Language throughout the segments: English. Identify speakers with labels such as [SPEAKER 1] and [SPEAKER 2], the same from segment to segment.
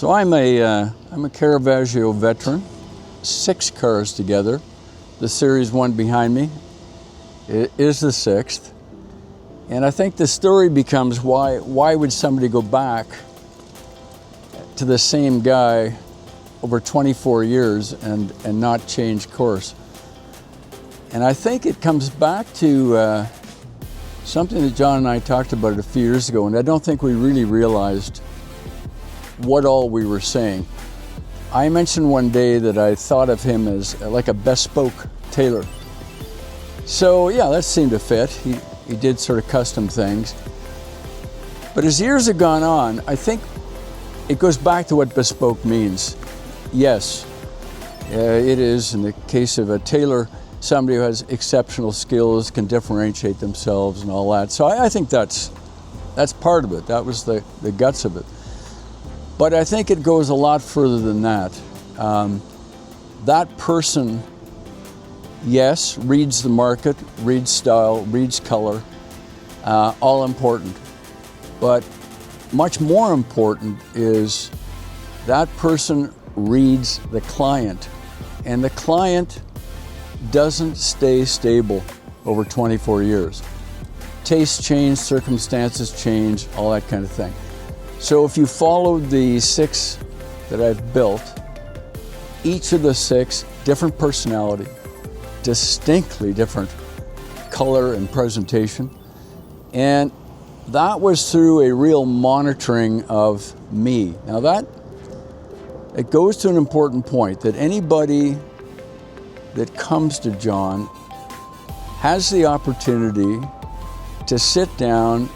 [SPEAKER 1] So I'm a Caravaggio veteran, 6 cars together. The Series 1 behind me is the 6th. And I think the story becomes why would somebody go back to the same guy over 24 years and not change course? And I think it comes back to something that John and I talked about a few years ago, and I don't think we really realized what all we were saying. I mentioned one day that I thought of him as like a bespoke tailor. So yeah, that seemed to fit. He did sort of custom things. But as years have gone on, I think it goes back to what bespoke means. Yes, it is, in the case of a tailor, somebody who has exceptional skills, can differentiate themselves and all that. So I think that's part of it. That was the guts of it. But I think it goes a lot further than that. That person, yes, reads the market, reads style, reads color, all important. But much more important is that person reads the client, and the client doesn't stay stable over 24 years. Tastes change, circumstances change, all that kind of thing. So if you followed the 6 that I've built, each of the 6, different personality, distinctly different color and presentation. And that was through a real monitoring of me. Now it goes to an important point that anybody that comes to John has the opportunity to sit down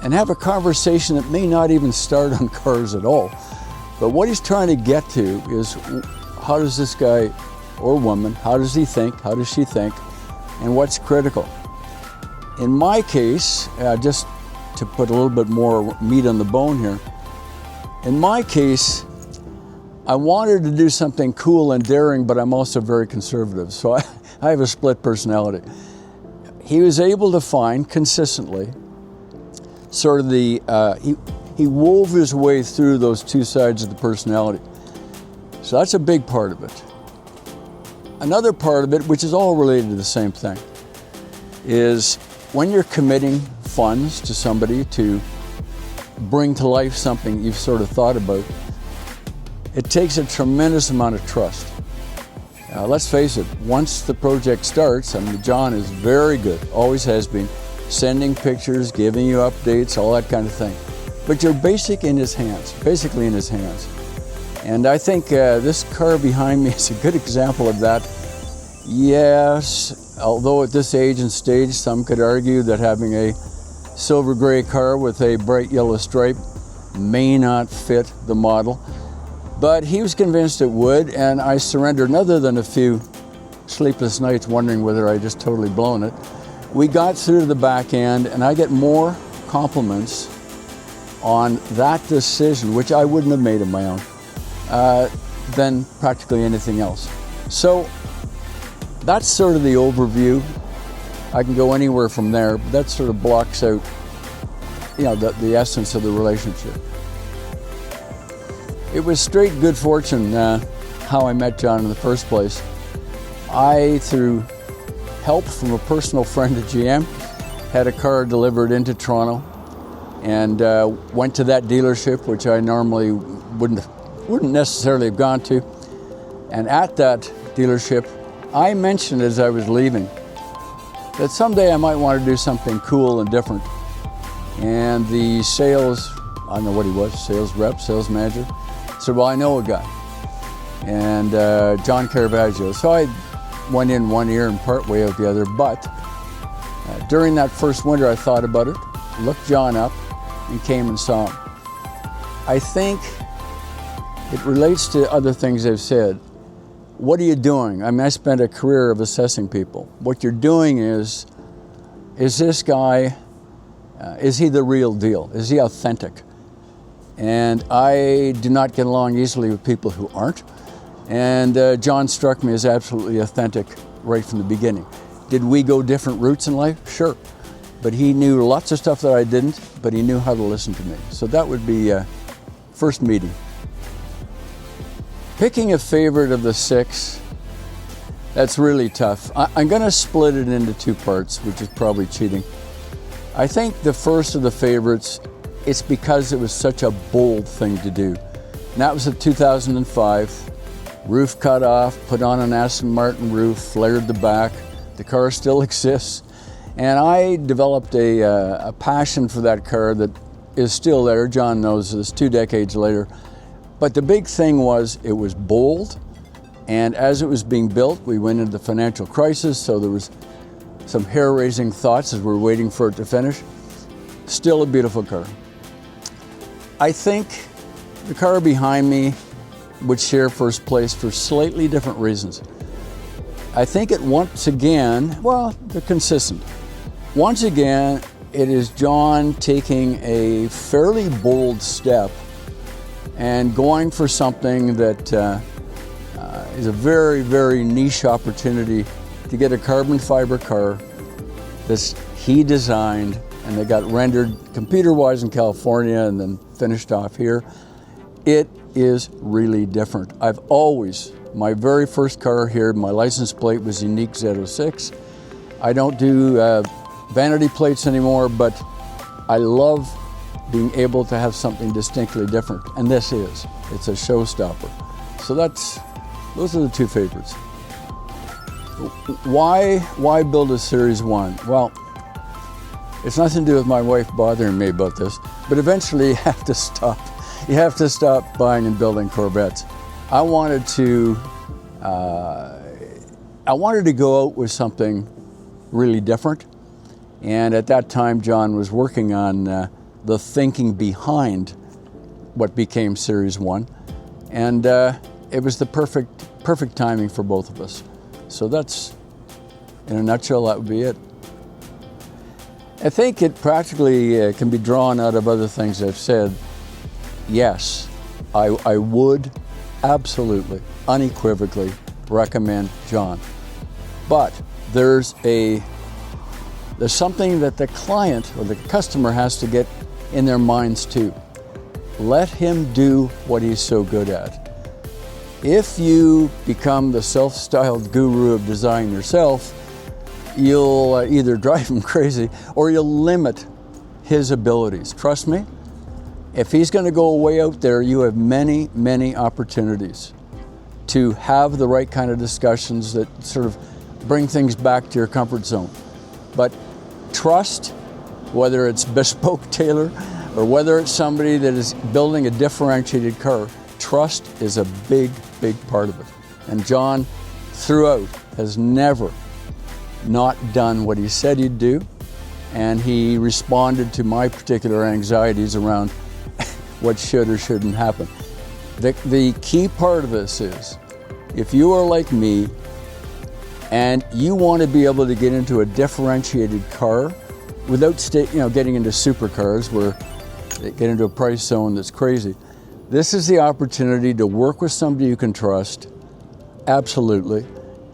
[SPEAKER 1] and have a conversation that may not even start on cars at all. But what he's trying to get to is, how does this guy or woman, how does he think, how does she think, and what's critical? In my case, just to put a little bit more meat on the bone here, in my case, I wanted to do something cool and daring, but I'm also very conservative. So I have a split personality. He was able to find consistently sort of he wove his way through those 2 sides of the personality. So that's a big part of it. Another part of it, which is all related to the same thing, is when you're committing funds to somebody to bring to life something you've sort of thought about, it takes a tremendous amount of trust. Let's face it, once the project starts, I mean, John is very good, always has been, sending pictures, giving you updates, all that kind of thing. But you're basically in his hands. And I think this car behind me is a good example of that. Yes, although at this age and stage, some could argue that having a silver gray car with a bright yellow stripe may not fit the model. But he was convinced it would, and I surrendered. And other than a few sleepless nights wondering whether I just totally blown it, we got through to the back end, and I get more compliments on that decision, which I wouldn't have made of my own, than practically anything else. So that's sort of the overview. I can go anywhere from there, but that sort of blocks out, the essence of the relationship. It was straight good fortune how I met John in the first place. I, through help from a personal friend at GM, had a car delivered into Toronto and went to that dealership, which I normally wouldn't necessarily have gone to. And at that dealership, I mentioned as I was leaving that someday I might want to do something cool and different. And the sales, I don't know what he was, sales rep, sales manager, said, well, I know a guy, and John Caravaggio. So I went in one ear and part way out the other, but during that first winter I thought about it, looked John up, and came and saw him. I think it relates to other things I've said. What are you doing? I mean, I spent a career of assessing people. What you're doing is this guy, is he the real deal? Is he authentic? And I do not get along easily with people who aren't. And John struck me as absolutely authentic right from the beginning. Did we go different routes in life? Sure. But he knew lots of stuff that I didn't, but he knew how to listen to me. So that would be first meeting. Picking a favorite of the 6, that's really tough. I'm going to split it into 2 parts, which is probably cheating. I think the first of the favorites, it's because it was such a bold thing to do. And that was in 2005. Roof cut off, put on an Aston Martin roof, flared the back. The car still exists. And I developed a passion for that car that is still there. John knows this 2 decades later. But the big thing was it was bold. And as it was being built, we went into the financial crisis, so there was some hair-raising thoughts as we were waiting for it to finish. Still a beautiful car. I think the car behind me would share first place for slightly different reasons. I think it once again, well, they're consistent. Once again, it is John taking a fairly bold step and going for something that is a very, very niche opportunity to get a carbon fiber car that he designed and they got rendered computer-wise in California and then finished off here. It is really different. I've always, my very first car here, my license plate was Unique Z06. I don't do vanity plates anymore, but I love being able to have something distinctly different, and this is. It's a showstopper. So those are the 2 favorites. Why build a Series 1? Well, it's nothing to do with my wife bothering me about this, but eventually you have to stop. You have to stop buying and building Corvettes. I wanted to go out with something really different, and at that time John was working on the thinking behind what became Series 1, and it was the perfect timing for both of us. So that's, in a nutshell, that would be it. I think it practically can be drawn out of other things I've said. Yes, I would absolutely, unequivocally recommend John. But there's something that the client or the customer has to get in their minds too. Let him do what he's so good at. If you become the self-styled guru of design yourself, you'll either drive him crazy or you'll limit his abilities. Trust me, if he's going to go way out there, you have many, many opportunities to have the right kind of discussions that sort of bring things back to your comfort zone. But trust, whether it's bespoke tailor or whether it's somebody that is building a differentiated car, trust is a big, big part of it. And John, throughout, has never not done what he said he'd do, and he responded to my particular anxieties around what should or shouldn't happen. The key part of this is, if you are like me and you want to be able to get into a differentiated car without getting into supercars where they get into a price zone that's crazy, this is the opportunity to work with somebody you can trust, absolutely,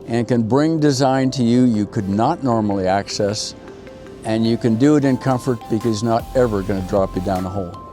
[SPEAKER 1] and can bring design to you could not normally access, and you can do it in comfort because he's not ever going to drop you down a hole.